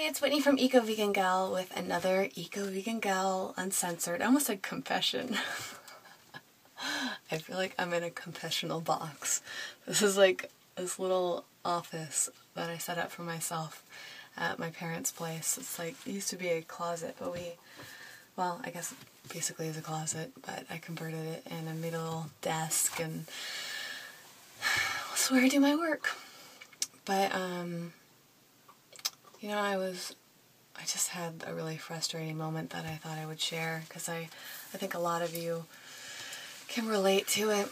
it's Whitney from Eco Vegan Gal with another Eco Vegan Gal Uncensored. I almost said confession. I feel like I'm in a confessional box. This is like this little office that I set up for myself at my parents' place. It's like, it used to be a closet, but well, I guess basically it's a closet, but I converted it and I made a little desk, and that's where I do my work. But, you know, I just had a really frustrating moment that I thought I would share, because I think a lot of you can relate to it.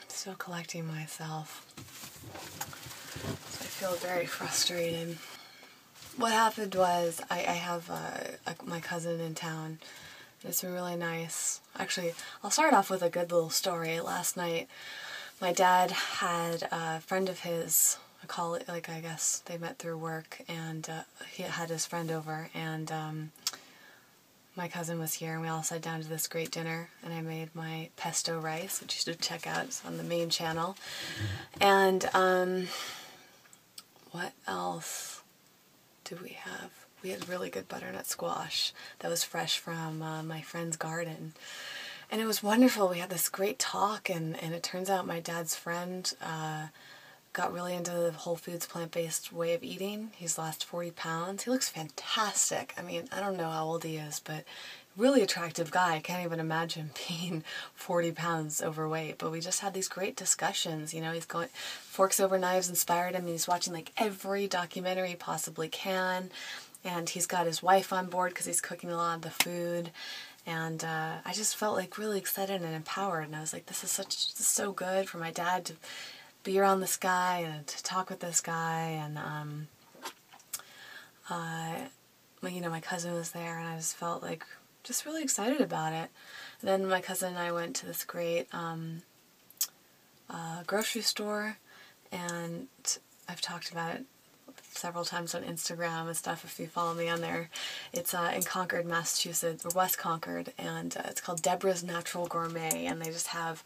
Still collecting myself. So I feel very frustrated. What happened was I have my cousin in town. It's been really nice. Actually, I'll start off with a good little story. Last night, my dad had a friend of his, I guess they met through work, and he had his friend over, and my cousin was here, and we all sat down to this great dinner, and I made my pesto rice, which you should check out. It's on the main channel. And what else did we have? We had really good butternut squash that was fresh from my friend's garden. And it was wonderful. We had this great talk, and it turns out my dad's friend got really into the whole foods plant-based way of eating. He's lost 40 pounds. He looks fantastic. I mean, I don't know how old he is, but really attractive guy. I can't even imagine being 40 pounds overweight. But we just had these great discussions. You know, he's going, Forks Over Knives inspired him. He's watching like every documentary he possibly can. And he's got his wife on board because he's cooking a lot of the food. And I just felt like really excited and empowered. And I was like, this is so good for my dad to be around this guy and to talk with this guy. And, you know, my cousin was there, and I just felt like just really excited about it. And then my cousin and I went to this great grocery store, and I've talked about it several times on Instagram and stuff if you follow me on there. It's in Concord, Massachusetts, or West Concord, and it's called Deborah's Natural Gourmet, and they just have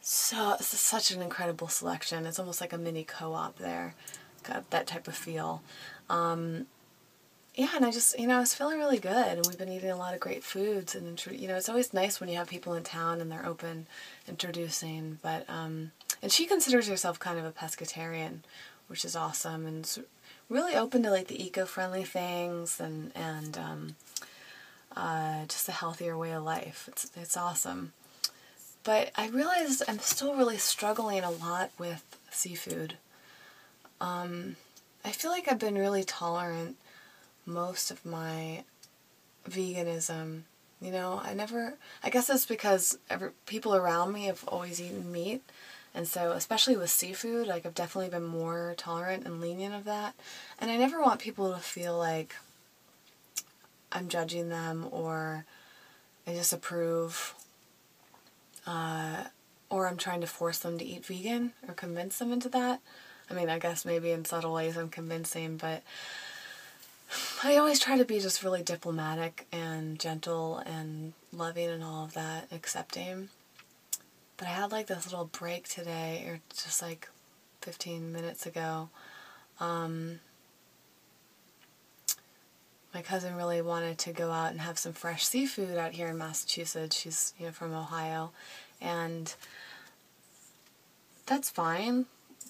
such an incredible selection. It's almost like a mini co-op there. Got that type of feel. Yeah, and I just, you know, I was feeling really good, and we've been eating a lot of great foods, and, you know, it's always nice when you have people in town and they're open introducing, but, and she considers herself kind of a pescatarian, which is awesome, and really open to, like, the eco-friendly things, and just a healthier way of life. It's awesome. But I realized I'm still really struggling a lot with seafood. I feel like I've been really tolerant most of my veganism. You know, I guess it's because people around me have always eaten meat. And so, especially with seafood, like, I've definitely been more tolerant and lenient of that. And I never want people to feel like I'm judging them, or I disapprove, or I'm trying to force them to eat vegan or convince them into that. I mean, I guess maybe in subtle ways I'm convincing, but I always try to be just really diplomatic and gentle and loving and all of that, accepting. But I had like this little break today, or just like 15 minutes ago. My cousin really wanted to go out and have some fresh seafood out here in Massachusetts. She's, you know, from Ohio, and that's fine.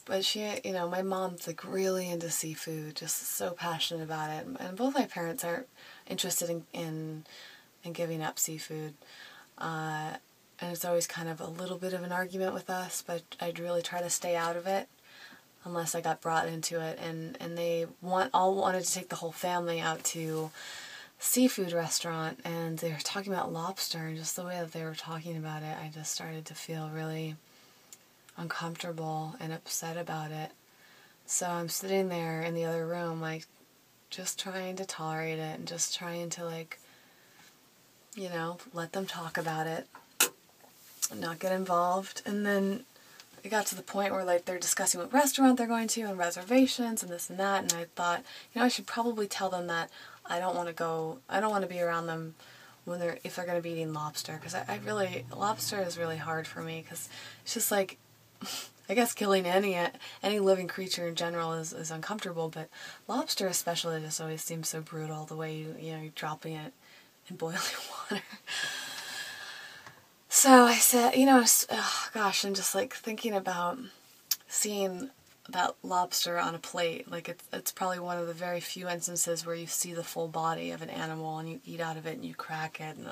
But she, you know, my mom's like really into seafood, just so passionate about it. And both my parents aren't interested in giving up seafood. And it's always kind of a little bit of an argument with us, but I'd really try to stay out of it unless I got brought into it. And they all wanted to take the whole family out to seafood restaurant, and they were talking about lobster, and just the way that they were talking about it, I just started to feel really uncomfortable and upset about it. So I'm sitting there in the other room, like, just trying to tolerate it, and just trying to, like, you know, let them talk about it, not get involved. And then it got to the point where, like, they're discussing what restaurant they're going to and reservations and this and that, and I thought, you know, I should probably tell them that I don't want to be around them if they're going to be eating lobster, because lobster is really hard for me, because it's just like, I guess killing any living creature in general is uncomfortable, but lobster especially just always seems so brutal, the way you're dropping it in boiling water. So I said, gosh, I'm just like thinking about seeing that lobster on a plate. Like it's probably one of the very few instances where you see the full body of an animal and you eat out of it and you crack it, and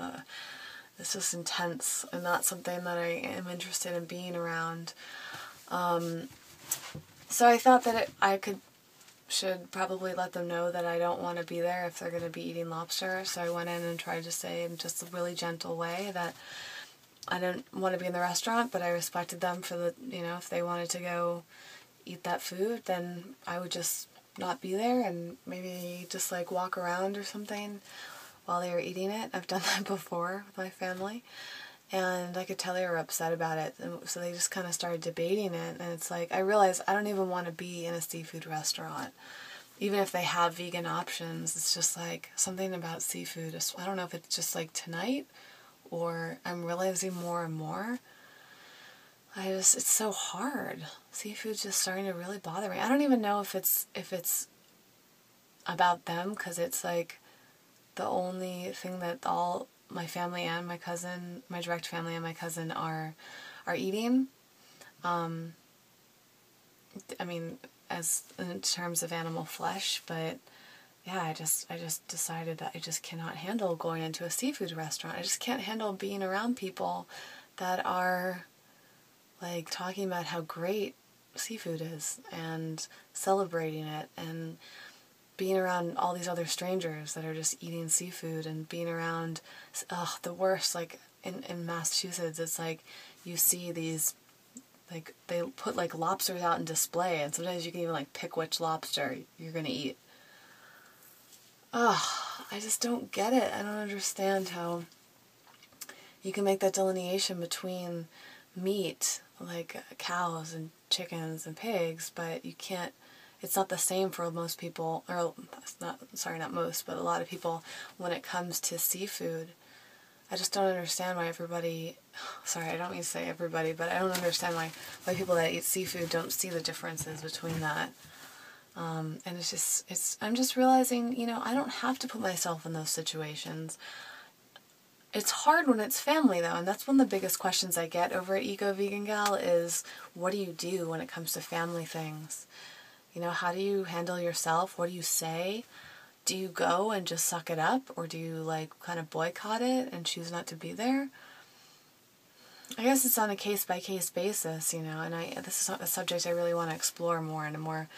it's just intense and not something that I am interested in being around. So I thought that should probably let them know that I don't want to be there if they're going to be eating lobster. So I went in and tried to say in just a really gentle way that I didn't want to be in the restaurant, but I respected them for the, if they wanted to go eat that food, then I would just not be there and maybe just like walk around or something while they were eating it. I've done that before with my family, and I could tell they were upset about it, and so they just kind of started debating it. And it's like, I realized I don't even want to be in a seafood restaurant, even if they have vegan options. It's just like something about seafood. I don't know if it's just like tonight, or I'm realizing more and more. It's so hard. Seafood's just starting to really bother me. I don't even know if it's about them, because it's like the only thing that all my family and my cousin, my direct family and my cousin are eating. I mean, as in terms of animal flesh, but yeah, I just decided that I just cannot handle going into a seafood restaurant. I just can't handle being around people that are like talking about how great seafood is and celebrating it, and being around all these other strangers that are just eating seafood, and being around, the worst, like in Massachusetts, it's like you see these, like they put like lobsters out in display, and sometimes you can even like pick which lobster you're gonna eat. I just don't get it. I don't understand how you can make that delineation between meat, like cows and chickens and pigs, but you can't, it's not the same for most people, or not most, but a lot of people when it comes to seafood. I just don't understand why everybody, I don't mean to say everybody, but I don't understand why people that eat seafood don't see the differences between that. And I'm just realizing, I don't have to put myself in those situations. It's hard when it's family, though, and that's one of the biggest questions I get over at Eco Vegan Gal is, what do you do when it comes to family things? How do you handle yourself? What do you say? Do you go and just suck it up, or do you like kind of boycott it and choose not to be there? I guess it's on a case-by-case basis, and this is not a subject I really want to explore more in a more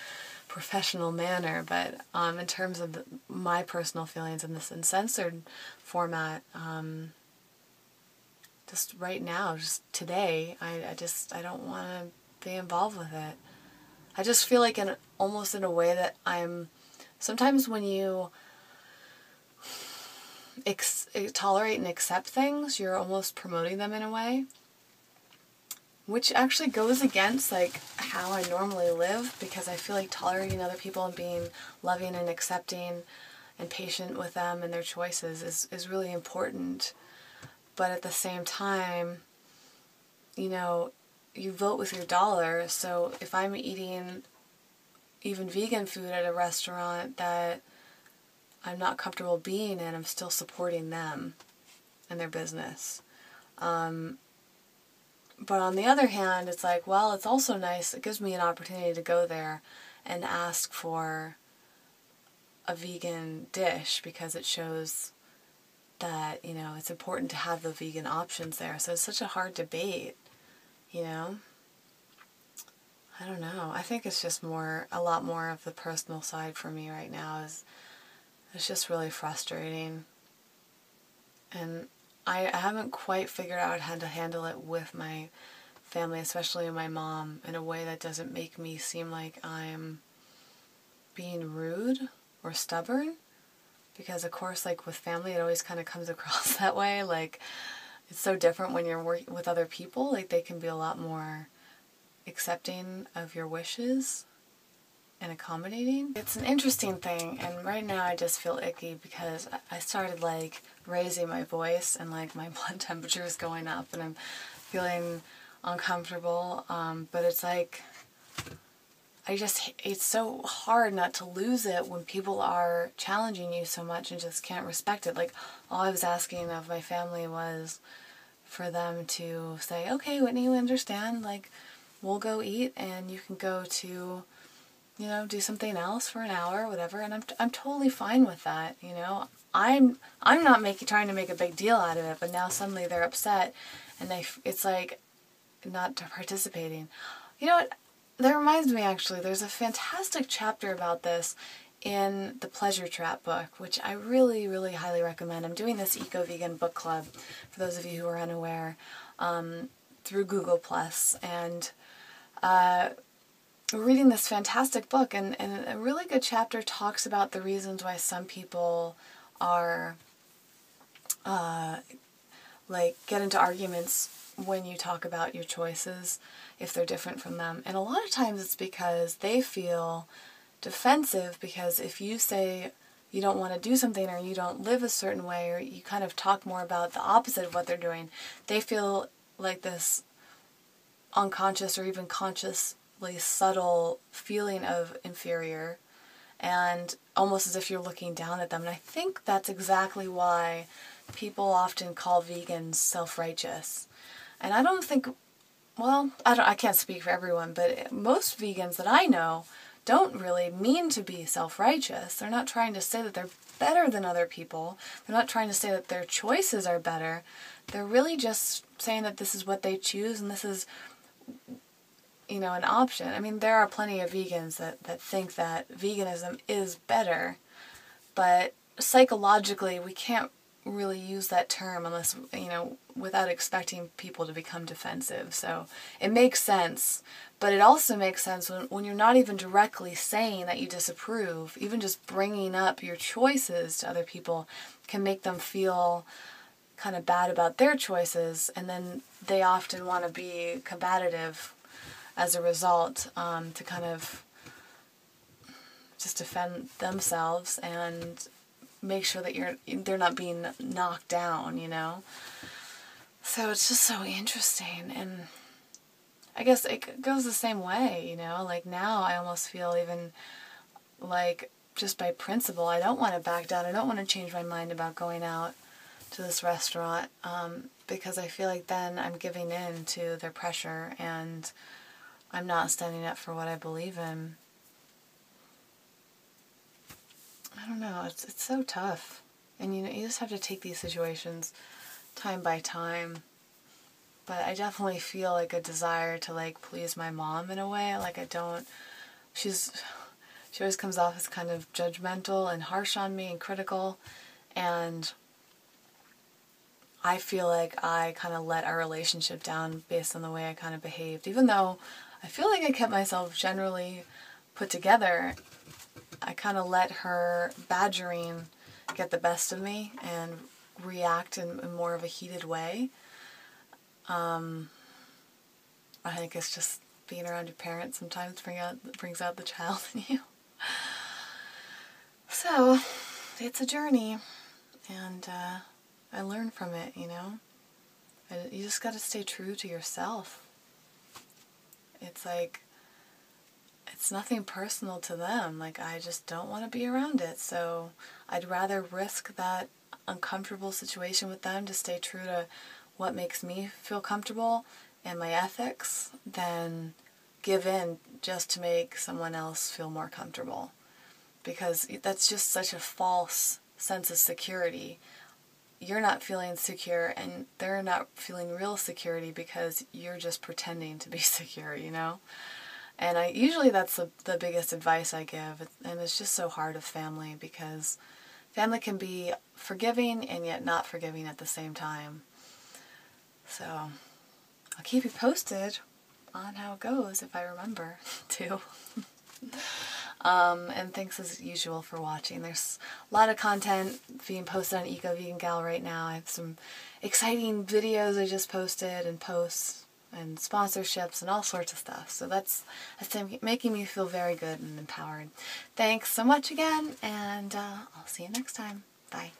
professional manner, but in terms of my personal feelings in this UnCensored format, just right now, just today, I don't want to be involved with it. I just feel like almost in a way that sometimes when you tolerate and accept things, you're almost promoting them in a way, which actually goes against like how I normally live, because I feel like tolerating other people and being loving and accepting and patient with them and their choices is really important. But at the same time, you vote with your dollar. So if I'm eating even vegan food at a restaurant that I'm not comfortable being in, I'm still supporting them and their business. But on the other hand, it's like, well, it's also nice. It gives me an opportunity to go there and ask for a vegan dish, because it shows that, it's important to have the vegan options there. So it's such a hard debate, I don't know. I think it's just a lot more of the personal side for me right now. It's just really frustrating. And I haven't quite figured out how to handle it with my family, especially my mom, in a way that doesn't make me seem like I'm being rude or stubborn. Because, of course, like with family, it always kind of comes across that way. Like, it's so different when you're working with other people. Like, they can be a lot more accepting of your wishes and accommodating. It's an interesting thing, and right now I just feel icky because I started like raising my voice, and like my blood temperature is going up, and I'm feeling uncomfortable, but it's like, it's so hard not to lose it when people are challenging you so much and just can't respect it. Like, all I was asking of my family was for them to say, okay, Whitney, we understand, like, we'll go eat and you can go to, you know, do something else for an hour or whatever, and I'm totally fine with that, you know. I'm not trying to make a big deal out of it, but now suddenly they're upset and it's like not participating. You know what? That reminds me, actually, there's a fantastic chapter about this in the Pleasure Trap book, which I really, really highly recommend. I'm doing this Eco-Vegan book club, for those of you who are unaware, through Google+, and we're reading this fantastic book, and a really good chapter talks about the reasons why some people are, like, get into arguments when you talk about your choices, if they're different from them. And a lot of times it's because they feel defensive, because if you say you don't want to do something, or you don't live a certain way, or you kind of talk more about the opposite of what they're doing, they feel like this unconscious or even consciously subtle feeling of inferior, and almost as if you're looking down at them. And I think that's exactly why people often call vegans self-righteous. And I don't think, well, I can't speak for everyone, but most vegans that I know don't really mean to be self-righteous. They're not trying to say that they're better than other people. They're not trying to say that their choices are better. They're really just saying that this is what they choose, and this is, you know, an option. I mean, there are plenty of vegans that think that veganism is better, but psychologically we can't really use that term unless, you know, without expecting people to become defensive. So it makes sense, but it also makes sense when you're not even directly saying that you disapprove. Even just bringing up your choices to other people can make them feel kind of bad about their choices, and then they often want to be combative as a result, to kind of just defend themselves and make sure that they're not being knocked down, you know. So it's just so interesting, and I guess it goes the same way, you know. Like, now I almost feel even like, just by principle, I don't want to back down. I don't want to change my mind about going out to this restaurant, because I feel like then I'm giving in to their pressure and I'm not standing up for what I believe in. I don't know, it's so tough. And you know, you just have to take these situations time by time. But I definitely feel like a desire to, like, please my mom in a way. Like, she always comes off as kind of judgmental and harsh on me and critical, and I feel like I kind of let our relationship down based on the way I kind of behaved. Even though I feel like I kept myself generally put together, I kind of let her badgering get the best of me and react in more of a heated way. I think it's just being around your parents sometimes brings out the child in you. So, it's a journey, and I learn from it, you know. You just got to stay true to yourself. It's like, it's nothing personal to them. Like, I just don't want to be around it, so I'd rather risk that uncomfortable situation with them to stay true to what makes me feel comfortable and my ethics than give in just to make someone else feel more comfortable. Because that's just such a false sense of security. You're not feeling secure, and they're not feeling real security because you're just pretending to be secure, you know? And usually that's the biggest advice I give, and it's just so hard with family, because family can be forgiving and yet not forgiving at the same time. So I'll keep you posted on how it goes if I remember to. And thanks as usual for watching. There's a lot of content being posted on Eco-Vegan Gal right now. I have some exciting videos I just posted, and posts, and sponsorships, and all sorts of stuff. So that's making me feel very good and empowered. Thanks so much again, and I'll see you next time. Bye.